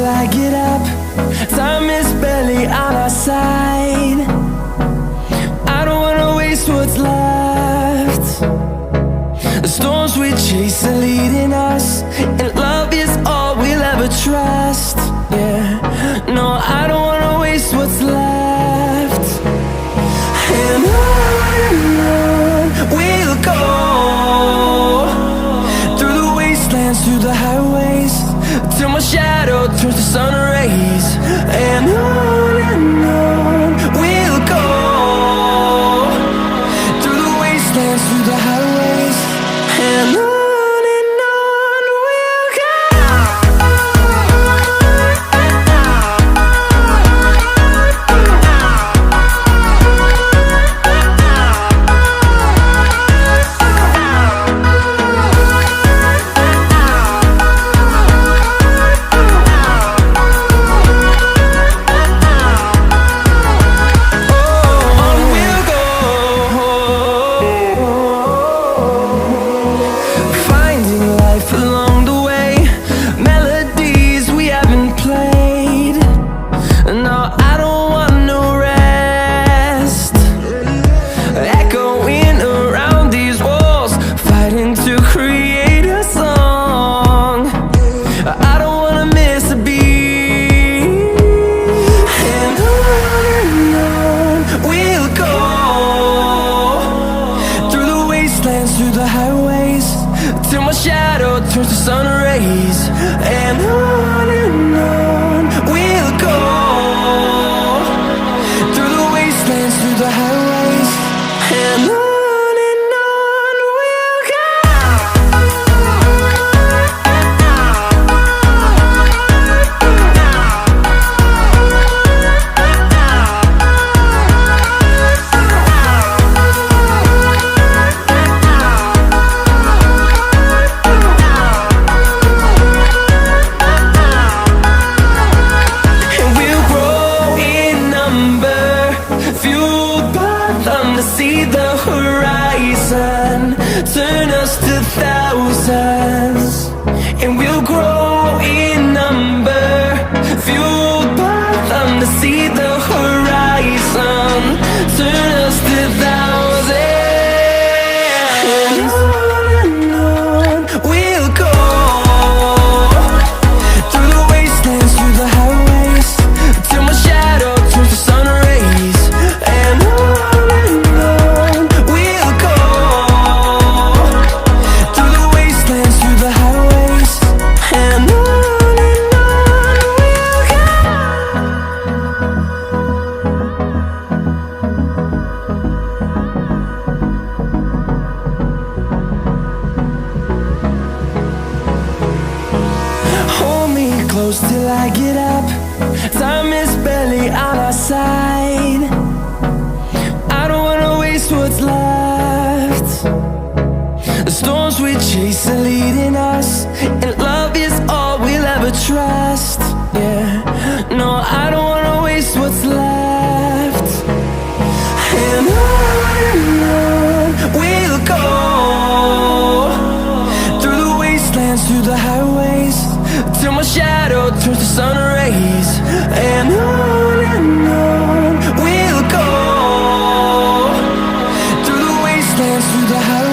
till I get up. Time is barely on our side. I don't wanna waste what's left. The storms we chase are leading us, and love is all we'll ever trust. Yeah, no, I don't wanna waste what's left. And on we'll go, through the wastelands, through the highways, till my shadow turns to sun rays. And on we'll go, through the wastelands, through the highways, and on we'll go. Through the highways, till my shadow turns to sun rays. And on we'll go, through the wastelands, through the highways, and on we'll go. See the horizon turn us to thousands, and we'll grow in number, fueled by them. To see the horizon turn us to thousands, and on we'll go, through the wastelands, through the highways, till my shadow turns to sun rays. And close till I get up. Time is barely on our side. I don't wanna waste what's left. The storms we chase are leading us, and love is all we'll ever trust. Yeah, no, I don't wanna waste what's left. And on we'll go, through the wastelands, through the highways, till my shadow turns to sun rays. And on we'll go, through the wastelands, through the highways.